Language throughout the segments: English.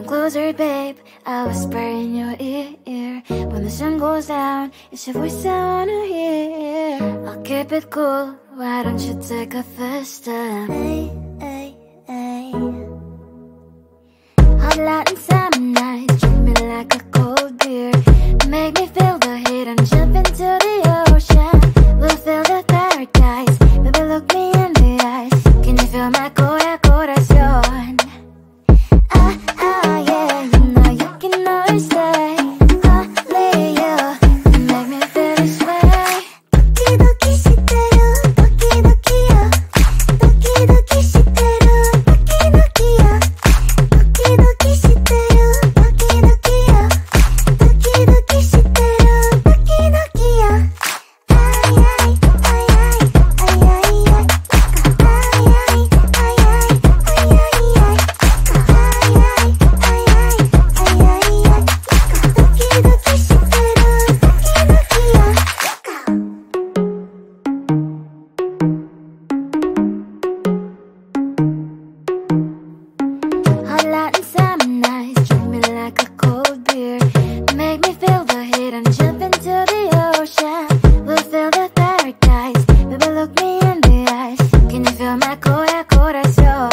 Come closer, babe, I'll whisper in your ear. When the sun goes down, it's your voice I wanna hear. I'll keep it cool, why don't you take a first step? Hey, hey, hey. Hot light and summer nights, treat me like a cold beer. Make me feel the heat and jump into the ocean. We'll feel the paradise, baby look me in the eyes. Can you feel my corazón? Yeah, you know you can always stay. Only you can make me feel this way. Doki doki shiteru, doki doki yo. Doki doki shiteru, doki doki yo. Doki doki shiteru, doki doki yo. Doki doki shiteru, doki doki yo. Ay ay ay ay ay ay ay. Ay ay ay ay ay ay ay. Hot light and summer nights, treat me like a cold beer. Make me feel the heat and jump into the ocean. We'll feel the paradise, baby look me in the eyes. Can you feel my corazón?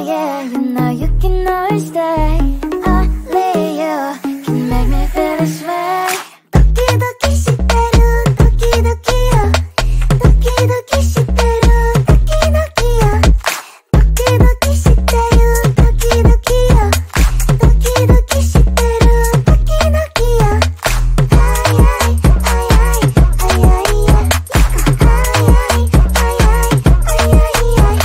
Yeah, you know you can always stay. Only you can make me feel this way. Doki doki shiteru, doki doki yo. Doki doki shiteru, doki doki yo. Doki doki shiteru, doki doki yo. Doki doki shiteru, doki doki yo. Ay ay ay ay ay ay ay. Ay ay ay ay ay ay ay.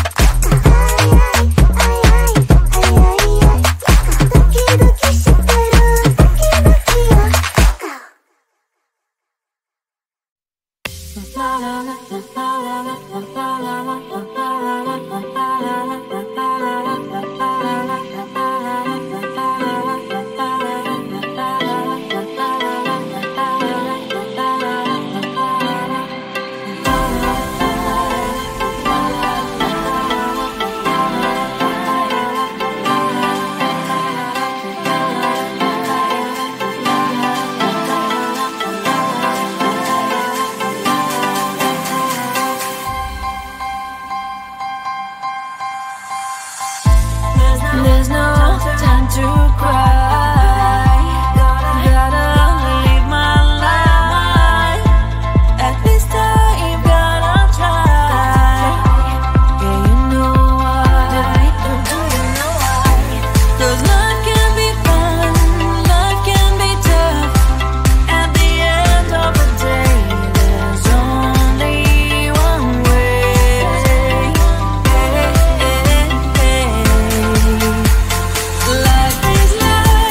There's no time to cry. Gotta live my life. At this time, gotta try. Yeah, you know why. Do you know why? 'Cause life can be fun, life can be tough. At the end of the day, there's only one way. Life is life.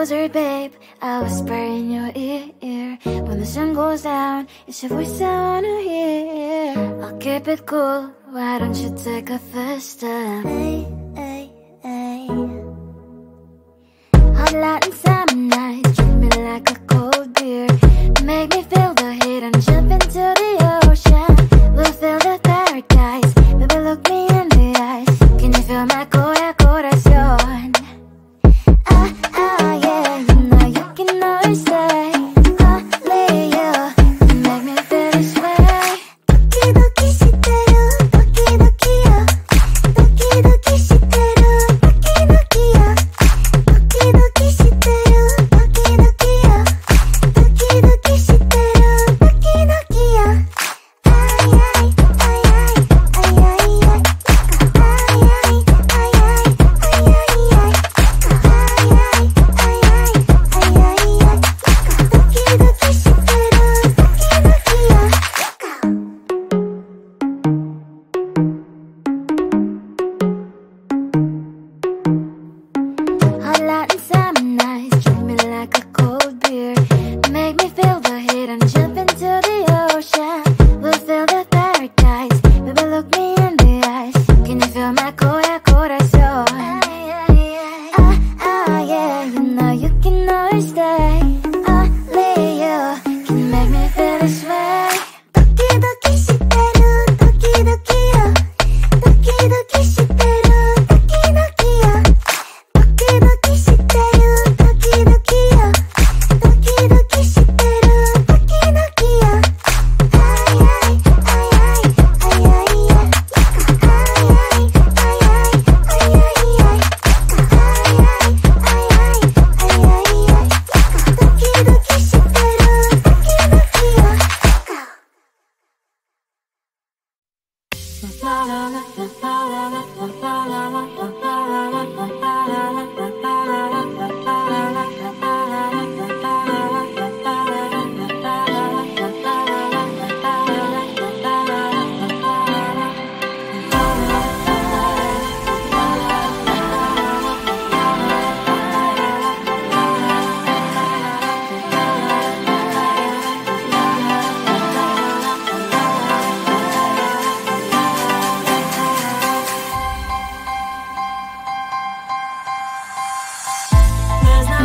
closer, babe, I'll whisper in your ear. When the sun goes down, it's your voice I wanna hear. I'll keep it cool, why don't you take a first step? Hey, hey, hey. Hot Latin summer nights, treat me like a cold beer. Make me feel the heat and jump into the ocean. We'll feel the paradise, baby, look me in the eyes. Can you feel my corazón? Yeah, you know you can always say only you can make me feel this way. Doki doki shiteru, doki doki yo. Doki doki shiteru, doki doki yo. Doki doki shiteru.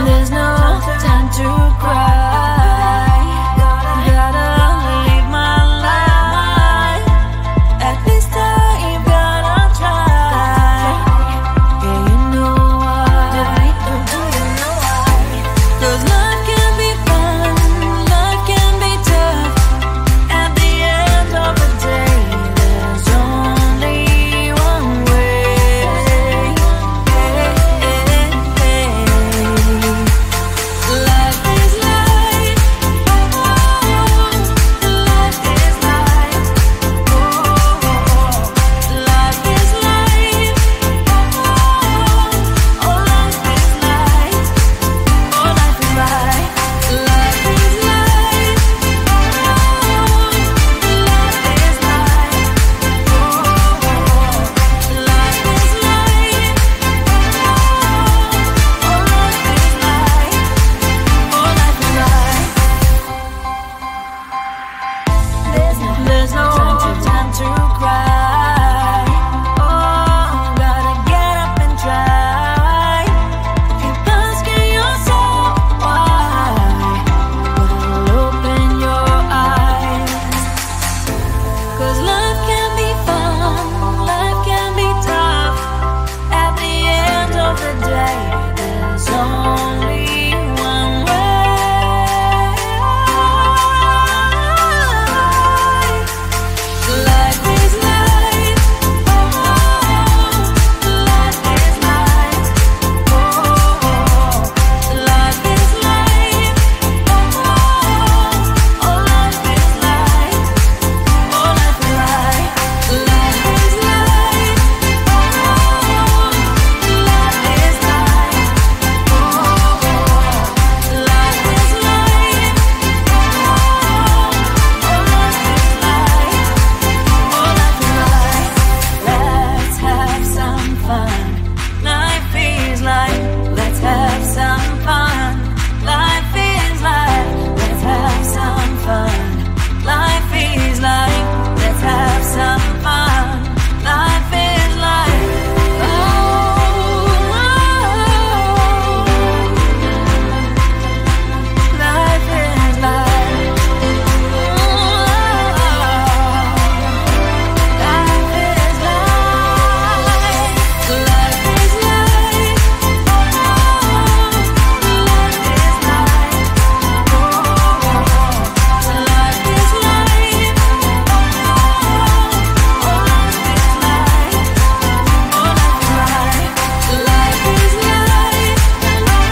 There's no time to cry. Gotta live my life. At this time, gotta try. Yeah, you know why. Do you know why? 'Cause life can be fun, life can be tough. At the end of the day, there's only one way. Life is life. Oh, life is life. Oh, life is life. Oh, life is life. Oh, life is life. Life is life. Life is life. Oh, life is life. Oh, life is life. Oh, life is life. There's no time to cry. Oh, gotta get up and try. Keep asking yourself why. But open your eyes. 'Cause life can be fun, life can be tough. At the end of the day, there's only one way. Life is life. Oh, life is life. Oh, life is life. Oh, life is life. Oh, life is life. Life is life. Life is life. Oh, life is life. Let's have some fun. Life is life. Let's have some fun. Life is life. Let's have some fun. Life is life. Let's have some fun. Life is life. Oh, life is life. Life is life. Life is life. Life is life. Life is life. Life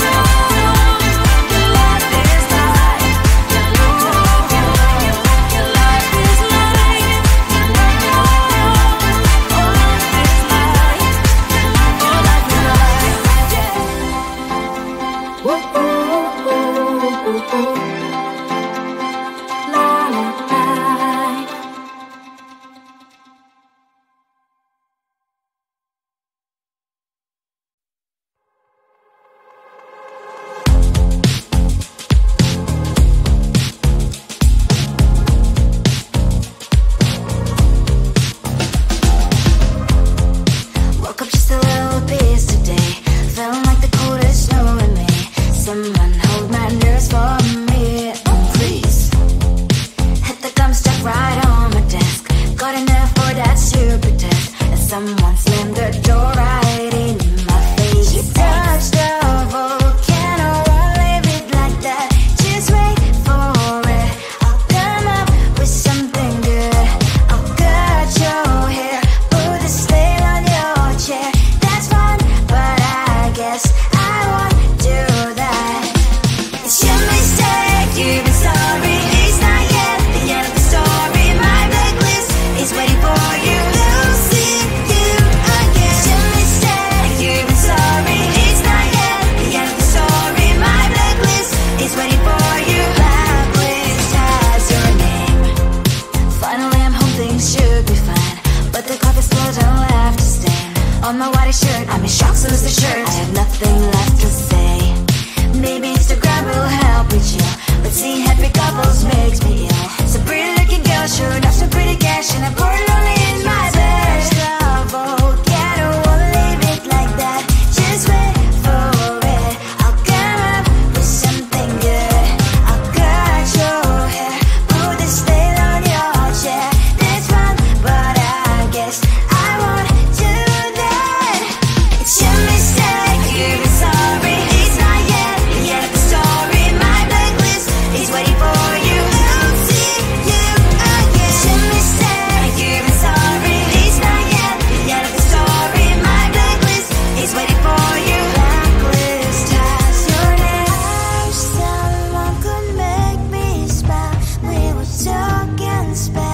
is life. Woke up just a little pissed today. Feeling like the coldest snow in me. Someone hold my nerves for me, oh please. Hit the gum stuck right on my desk. Got enough for that super test. And someone slammed the door right in my face. You touched the volcano, won't leave it like that. Just wait for it. I'll come up with something good. I'll cut your hair, put the slate on your chair. That's fun, but I guess I won't do that. It's your mistake, you've been sorry. It's not yet the end of the story. My blacklist is waiting for you. Losing you again. It's your mistake, you've been sorry. It's not yet the end of the story. My blacklist is waiting for you. Blacklist has your name. Finally, I'm home, things should be fine. But the clock is still don't have to stand. On my white shirt, I'm in shock, so is the shirt. I have nothing left to say. Maybe Instagram will help with you, but seeing happy couples makes me ill. Some pretty looking girl showed off some pretty cash, and I poured lonely in my bed. Volcano, won't leave it like that. Just wait for it. I'll come up space.